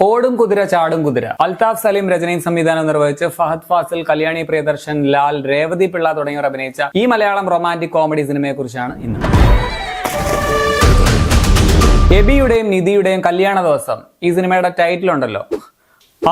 ഓടും കുതിര ചാടും കുതിര. അൽതാഫ് സലീം രചനയും സംവിധാനം നിർവഹിച്ച് ഫഹദ് ഫാസിൽ, കല്യാണി പ്രിയദർശൻ, ലാൽ, രേവതി പിള്ള തുടങ്ങിയവർ അഭിനയിച്ച ഈ മലയാളം റൊമാന്റിക് കോമഡി സിനിമയെ കുറിച്ചാണ് ഇന്ന്. എബിയുടെയും നിധിയുടെയും കല്യാണ ദിവസം ഈ സിനിമയുടെ ടൈറ്റിൽ ഉണ്ടല്ലോ,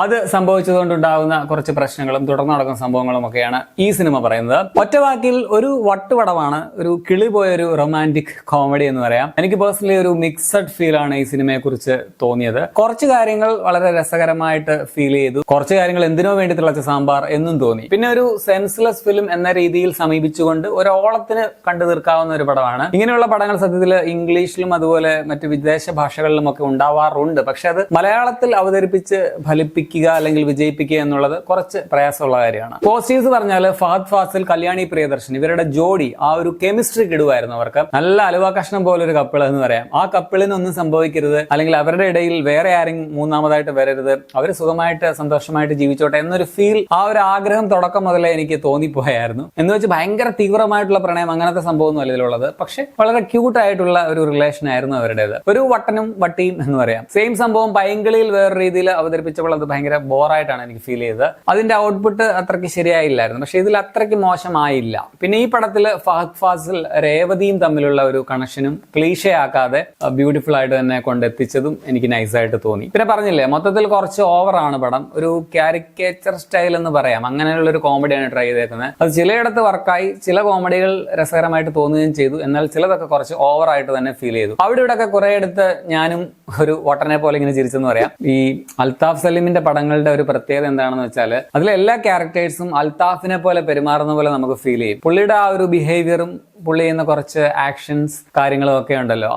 അത് സംഭവിച്ചതുകൊണ്ടുണ്ടാകുന്ന കുറച്ച് പ്രശ്നങ്ങളും തുടർന്ന് നടക്കുന്ന സംഭവങ്ങളും ഒക്കെയാണ് ഈ സിനിമ പറയുന്നത്. ഒറ്റ വാക്കിൽ ഒരു വട്ടുപടമാണ്, ഒരു കിളി പോയൊരു റൊമാന്റിക് കോമഡി എന്ന് പറയാം. എനിക്ക് പേഴ്സണലി ഒരു മിക്സഡ് ഫീൽ ആണ് ഈ സിനിമയെ കുറിച്ച് തോന്നിയത്. കുറച്ച് കാര്യങ്ങൾ വളരെ രസകരമായിട്ട് ഫീൽ ചെയ്തു, കുറച്ച് കാര്യങ്ങൾ എന്തിനോ വേണ്ടി തിളച്ച സാമ്പാർ എന്നും തോന്നി. പിന്നെ ഒരു സെൻസ്ലെസ് ഫിലിം എന്ന രീതിയിൽ സമീപിച്ചുകൊണ്ട് ഒരു ഓളത്തിന് കണ്ടു തീർക്കാവുന്ന ഒരു പടമാണ്. ഇങ്ങനെയുള്ള പടങ്ങൾ സത്യത്തിൽ ഇംഗ്ലീഷിലും അതുപോലെ മറ്റ് വിദേശ ഭാഷകളിലും ഒക്കെ ഉണ്ടാവാറുണ്ട്. പക്ഷെ അത് മലയാളത്തിൽ അവതരിപ്പിച്ച് ഫലിപ്പിക്കുക അല്ലെങ്കിൽ വിജയിപ്പിക്കുക എന്നുള്ളത് കുറച്ച് പ്രയാസമുള്ള കാര്യമാണ്. പോസിറ്റീവ്സ് പറഞ്ഞാൽ ഫഹദ് ഫാസിൽ, കല്യാണി പ്രിയദർശൻ ഇവരുടെ ജോഡി, ആ ഒരു കെമിസ്ട്രി കിടുവായിരുന്നു. അവർക്ക് നല്ല അലുവ കഷ്ണം പോലെ ഒരു കപ്പിൾ എന്ന് പറയാം. ആ കപ്പിളിനൊന്നും സംഭവിക്കരുത്, അല്ലെങ്കിൽ അവരുടെ ഇടയിൽ വേറെ ആരെങ്കിലും മൂന്നാമതായിട്ട് വരരുത്, അവർ സുഖമായിട്ട് സന്തോഷമായിട്ട് ജീവിച്ചോട്ടെ എന്നൊരു ഫീൽ, ആ ഒരു ആഗ്രഹം തുടക്കം മുതലേ എനിക്ക് തോന്നിപ്പോയായിരുന്നു. എന്ന് വെച്ച് ഭയങ്കര തീവ്രമായിട്ടുള്ള പ്രണയം അങ്ങനത്തെ സംഭവമൊന്നും അല്ല ഇതിലുള്ളത്. പക്ഷെ വളരെ ക്യൂട്ട് ആയിട്ടുള്ള ഒരു റിലേഷൻ ആയിരുന്നു അവരുടേത്. ഒരു വട്ടനും വട്ടിയും എന്ന് പറയാം. സെയിം സംഭവം പൈങ്കിളിയിൽ വേറെ രീതിയിൽ അവതരിപ്പിച്ചപ്പോൾ അത് ഭയങ്കര ബോറായിട്ടാണ് എനിക്ക് ഫീൽ ചെയ്തത്. അതിന്റെ ഔട്ട്പുട്ട് അത്രയ്ക്ക് ശരിയായില്ലായിരുന്നു. പക്ഷെ ഇതിൽ അത്രയ്ക്ക് മോശമായില്ല. പിന്നെ ഈ പടത്തിൽ ഫഹദ് ഫാസിൽ രേവതിയും തമ്മിലുള്ള ഒരു കണക്ഷനും ക്ലീഷയാക്കാതെ ബ്യൂട്ടിഫുൾ ആയിട്ട് തന്നെ കൊണ്ടെത്തിച്ചതും എനിക്ക് നൈസായിട്ട് തോന്നി. പിന്നെ പറഞ്ഞില്ലേ, മൊത്തത്തിൽ കുറച്ച് ഓവറാണ് പടം. ഒരു കാരിക്കേച്ചർ സ്റ്റൈൽ എന്ന് പറയാം, അങ്ങനെയുള്ള ഒരു കോമഡിയാണ് ട്രൈ ചെയ്തേക്കുന്നത്. അത് ചിലയിടത്ത് വർക്കായി, ചില കോമഡികൾ രസകരമായിട്ട് തോന്നുകയും ചെയ്തു. എന്നാൽ ചിലതൊക്കെ കുറച്ച് ഓവറായിട്ട് തന്നെ ഫീൽ ചെയ്തു. അവിടെ ഇവിടെയൊക്കെ കുറെ അടുത്ത് ഞാനും ഒരു ഒട്ടനെ പോലെ ഇങ്ങനെ ചിരിച്ചെന്ന് പറയാം. ഈ അൽതാഫ് സലീമിന്റെ പടങ്ങളുടെ ഒരു പ്രത്യേകത എന്താണെന്ന് വെച്ചാൽ അതിലെ എല്ലാ ക്യാരക്ടേഴ്സും അൽതാഫിനെ പോലെ പെരുമാറുന്ന പോലെ നമുക്ക് ഫീൽ ചെയ്യും. പുള്ളിയുടെ ആ ഒരു ബിഹേവിയറും പുള്ളി ചെയ്യുന്ന കുറച്ച് ആക്ഷൻസ് കാര്യങ്ങളും ഒക്കെ ഉണ്ടല്ലോ,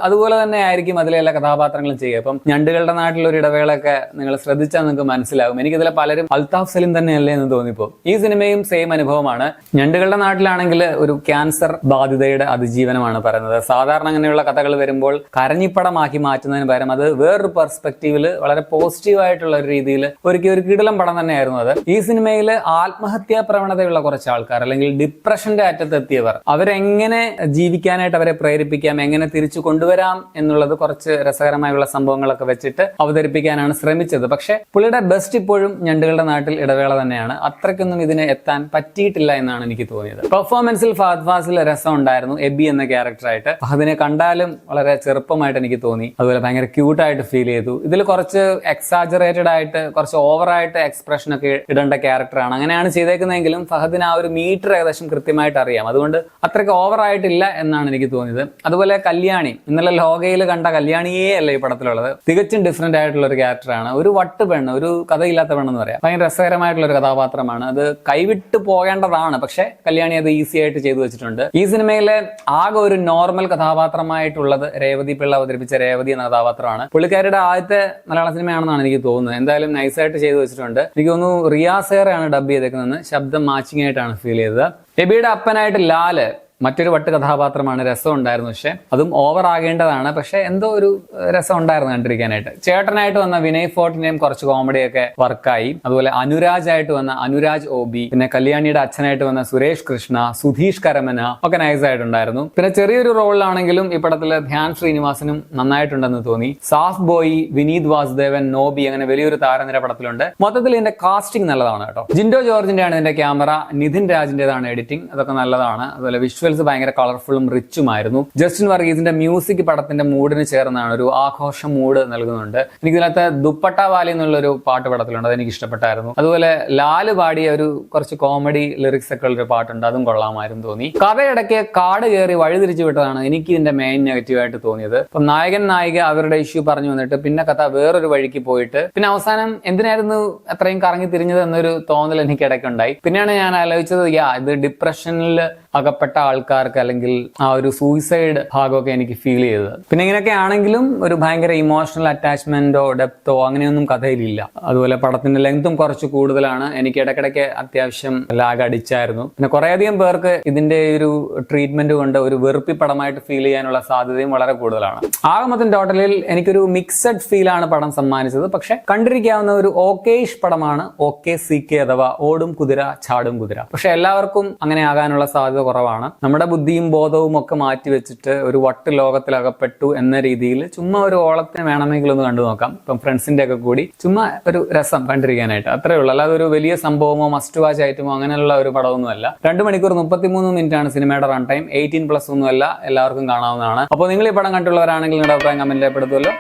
അതുപോലെ തന്നെ ആയിരിക്കും അതിലെ എല്ലാ കഥാപാത്രങ്ങളും ചെയ്യുക. ഇപ്പം ഞണ്ടുകളുടെ നാട്ടിലൊരു ഇടവേളയൊക്കെ നിങ്ങൾ ശ്രദ്ധിച്ചാൽ നിങ്ങൾക്ക് മനസ്സിലാവും. എനിക്കിതിലെ പലരും അൽതാഫ് സലീം തന്നെയല്ലേ എന്ന് തോന്നിപ്പോ. ഈ സിനിമയും സെയിം അനുഭവമാണ്. ഞണ്ടുകളുടെ നാട്ടിലാണെങ്കിൽ ഒരു ക്യാൻസർ ബാധിതയുടെ അതിജീവനമാണ് പറയുന്നത്. സാധാരണ അങ്ങനെയുള്ള കഥകൾ വരുമ്പോൾ കരഞ്ഞിപ്പടമാക്കി മാറ്റുന്നതിന് പകരം അത് വേറൊരു പെർസ്പെക്റ്റീവില് വളരെ പോസിറ്റീവ് ആയിട്ടുള്ള ഒരു രീതിയിൽ ഒരു കിടിലം പടം തന്നെയായിരുന്നു അത്. ഈ സിനിമയിൽ ആത്മഹത്യാ പ്രവണതയുള്ള കുറച്ച് ആൾക്കാർ, അല്ലെങ്കിൽ ഡിപ്രഷന്റെ അറ്റത്തെത്തിയവർ, അവരെങ്ങനെ ജീവിക്കാനായിട്ട് അവരെ പ്രേരിപ്പിക്കാം, എങ്ങനെ തിരിച്ചു കൊണ്ടുവരാം എന്നുള്ളത് കുറച്ച് രസകരമായുള്ള സംഭവങ്ങളൊക്കെ വെച്ചിട്ട് അവതരിപ്പിക്കാനാണ് ശ്രമിച്ചത്. പക്ഷെ പുള്ളിയുടെ ബെസ്റ്റ് ഇപ്പോഴും ഞണ്ടുകളുടെ നാട്ടിൽ ഇടവേള തന്നെയാണ്. അത്രയ്ക്കൊന്നും ഇതിന് എത്താൻ പറ്റിയിട്ടില്ല എന്നാണ് എനിക്ക് തോന്നിയത്. പെർഫോമൻസിൽ ഫഹദ് ഫാസിൽ രസം ഉണ്ടായിരുന്നു. എബി എന്ന ക്യാരക്ടറായിട്ട് ഫഹദിനെ കണ്ടാലും വളരെ ചെറുപ്പമായിട്ട് എനിക്ക് തോന്നി. അതുപോലെ ഭയങ്കര ക്യൂട്ടായിട്ട് ഫീൽ ചെയ്തു. ഇതിൽ കുറച്ച് എക്സാജറേറ്റഡ് ആയിട്ട്, കുറച്ച് ഓവറായിട്ട് എക്സ്പ്രഷൻ ഒക്കെ ഇടേണ്ട ക്യാരക്ടറാണ്. അങ്ങനെയാണ് ചെയ്തേക്കുന്നതെങ്കിലും ഫഹദിന് ആ ഒരു മീറ്റർ ഏകദേശം കൃത്യമായിട്ട് അറിയാം. അതുകൊണ്ട് അത്രയ്ക്ക് ഓവറായിട്ടില്ല എന്നാണ് എനിക്ക് തോന്നിയത്. അതുപോലെ കല്യാണി, ഇന്നലെ ലോകയിൽ കണ്ട കല്യാണിയേ അല്ല ഈ പടത്തിലുള്ളത്. തികച്ചും ഡിഫറെന്റ് ആയിട്ടുള്ള ഒരു ക്യാരക്ടറാണ്. ഒരു വട്ട് പെണ്ണ്, ഒരു കഥയില്ലാത്ത പെണ്ണെന്ന് പറയാം. ഭയങ്കര രസകരമായിട്ടുള്ള ഒരു കഥാപാത്രമാണ്. അത് കൈവിട്ട് പോകേണ്ടതാണ്, പക്ഷെ കല്യാണി അത് ഈസി ആയിട്ട് ചെയ്തു വെച്ചിട്ടുണ്ട്. ഈ സിനിമയിലെ ആകെ ഒരു നോർമൽ കഥാപാത്രമായിട്ടുള്ളത് രേവതി പിള്ള അവതരിപ്പിച്ച രേവതി എന്ന കഥാപാത്രമാണ്. പുള്ളിക്കാരുടെ ആദ്യത്തെ മലയാള സിനിമയാണെന്നാണ് എനിക്ക് തോന്നുന്നത്. എന്തായാലും നൈസായിട്ട് ചെയ്തു വെച്ചിട്ടുണ്ട്. എനിക്ക് തോന്നുന്നു റിയാസേറയാണ് ഡബ് ചെയ്തേക്കുന്നത്. ശബ്ദം മാച്ചിങ് ആയിട്ടാണ് ഫീൽ ചെയ്തത്. എബിയുടെ അപ്പനായിട്ട് ലാല് മറ്റൊരു വട്ട് കഥാപാത്രമാണ്. രസം ഉണ്ടായിരുന്നു, പക്ഷെ അതും ഓവർ ആകേണ്ടതാണ്. പക്ഷെ എന്തോ ഒരു രസം ഉണ്ടായിരുന്നു കണ്ടിരിക്കാനായിട്ട്. ചേട്ടനായിട്ട് വന്ന വിനയ് ഫോർട്ടിന്റെയും കുറച്ച് കോമഡിയൊക്കെ വർക്കായി. അതുപോലെ അനുരാജ് ആയിട്ട് വന്ന അനുരാജ് ഓബി, പിന്നെ കല്യാണിയുടെ അച്ഛനായിട്ട് വന്ന സുരേഷ് കൃഷ്ണ, സുധീഷ് കരമന ഒക്കെ നൈസ് ആയിട്ടുണ്ടായിരുന്നു. പിന്നെ ചെറിയൊരു റോളിലാണെങ്കിലും ഈ പടത്തിൽ ധ്യാൻ ശ്രീനിവാസനും നന്നായിട്ടുണ്ടെന്ന് തോന്നി. സാഫ് ബോയി, വിനീത് വാസുദേവൻ, നോബി, അങ്ങനെ വലിയൊരു താരനിര പടത്തിലുണ്ട്. മൊത്തത്തിൽ ഇതിന്റെ കാസ്റ്റിംഗ് നല്ലതാണ് കേട്ടോ. ജിൻഡോ ജോർജിന്റെയാണ് ഇതിന്റെ ക്യാമറ, നിതിൻ രാജിന്റേതാണ് എഡിറ്റിംഗ്, അതൊക്കെ നല്ലതാണ്. അതുപോലെ വിഷ്വൽ ഭയങ്കര കളർഫുള്ളും റിച്ചുമായിരുന്നു. ജസ്റ്റിൻ വർഗീസിന്റെ മ്യൂസിക് പടത്തിന്റെ മൂഡിന് ചേർന്നാണ്, ഒരു ആഘോഷ മൂഡ് നൽകുന്നുണ്ട്. എനിക്ക് ഇതിനകത്ത് ദുപ്പട്ട വാലി എന്നുള്ളൊരു പാട്ട് പടത്തിലുണ്ട്, അതെനിക്ക് ഇഷ്ടപ്പെട്ടായിരുന്നു. അതുപോലെ ലാല് പാടിയ ഒരു കുറച്ച് കോമഡി ലിറിക്സ് ഒക്കെ ഉള്ളൊരു പാട്ടുണ്ട്, അതും കൊള്ളാമായിരുന്നു തോന്നി. കഥയിടയ്ക്ക് കാട് കയറി വഴിതിരിച്ചു വിട്ടതാണ് എനിക്ക് ഇതിന്റെ മെയിൻ നെഗറ്റീവായിട്ട് തോന്നിയത്. ഇപ്പം നായകൻ നായിക അവരുടെ ഇഷ്യൂ പറഞ്ഞു വന്നിട്ട് പിന്നെ കഥ വേറൊരു വഴിക്ക് പോയിട്ട് പിന്നെ അവസാനം എന്തിനായിരുന്നു അത്രയും കറങ്ങി തിരിഞ്ഞത് എന്നൊരു തോന്നൽ എനിക്ക് ഇടയ്ക്കുണ്ടായി. പിന്നെയാണ് ഞാൻ ആലോചിച്ചത്, ഇത് ഡിപ്രഷനിൽ അകപ്പെട്ട ആൾക്കാർക്ക് അല്ലെങ്കിൽ ആ ഒരു സൂയിസൈഡ് ഭാഗമൊക്കെ എനിക്ക് ഫീൽ ചെയ്തത്. പിന്നെ ഇങ്ങനെയൊക്കെ ആണെങ്കിലും ഒരു ഭയങ്കര ഇമോഷണൽ അറ്റാച്ച്മെന്റോ ഡെപ്തോ അങ്ങനെയൊന്നും കഥയിലില്ല. അതുപോലെ പടത്തിന്റെ ലെങ്തും കുറച്ച് കൂടുതലാണ്. എനിക്ക് ഇടയ്ക്കിടയ്ക്ക് അത്യാവശ്യം ലാഗ് അടിച്ചായിരുന്നു. പിന്നെ കുറേയധികം പേർക്ക് ഇതിന്റെ ഒരു ട്രീറ്റ്മെന്റ് കൊണ്ട് ഒരു വെറുപ്പി പടമായിട്ട് ഫീൽ ചെയ്യാനുള്ള സാധ്യതയും വളരെ കൂടുതലാണ്. ആകെ മൊത്തം ടോട്ടലിൽ എനിക്കൊരു മിക്സഡ് ഫീലാണ് പടം സമ്മാനിച്ചത്. പക്ഷെ കണ്ടിരിക്കാവുന്ന ഒരു ഓക്കേഷ് പടമാണ്. ഓക്കെ CK അഥവാ ഓടും കുതിര ചാടും കുതിര. പക്ഷെ എല്ലാവർക്കും അങ്ങനെ ആകാനുള്ള സാധ്യത കുറവാണ്. നമ്മുടെ ബുദ്ധിയും ബോധവും ഒക്കെ മാറ്റി വെച്ചിട്ട് ഒരു വട്ട് ലോകത്തിലകപ്പെട്ടു എന്ന രീതിയിൽ ചുമ്മാ ഒരു ഓളത്തിന് വേണമെങ്കിൽ ഒന്ന് കണ്ടു നോക്കാം. ഇപ്പം ഫ്രണ്ട്സിന്റെ ഒക്കെ കൂടി ചുമ്മാ ഒരു രസം കണ്ടിരിക്കാനായിട്ട്, അത്രേ ഉള്ളൂ. അല്ലാതെ ഒരു വലിയ സംഭവമോ മസ്റ്റ് വാച്ച് ഐറ്റമോ അങ്ങനെയുള്ള ഒരു പടമൊന്നുമല്ല. 2 മണിക്കൂർ 33 മിനിറ്റാണ് സിനിമയുടെ റൺ ടൈം. 18+ ഒന്നുമല്ല, എല്ലാവർക്കും കാണാവുന്നതാണ്. അപ്പോൾ നിങ്ങൾ ഈ പടം കണ്ടുള്ളവരാണെങ്കിൽ നിങ്ങളുടെ അഭിപ്രായം കമന്റ് രേഖപ്പെടുത്തുമല്ലോ.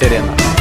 ശരി എന്നാൽ.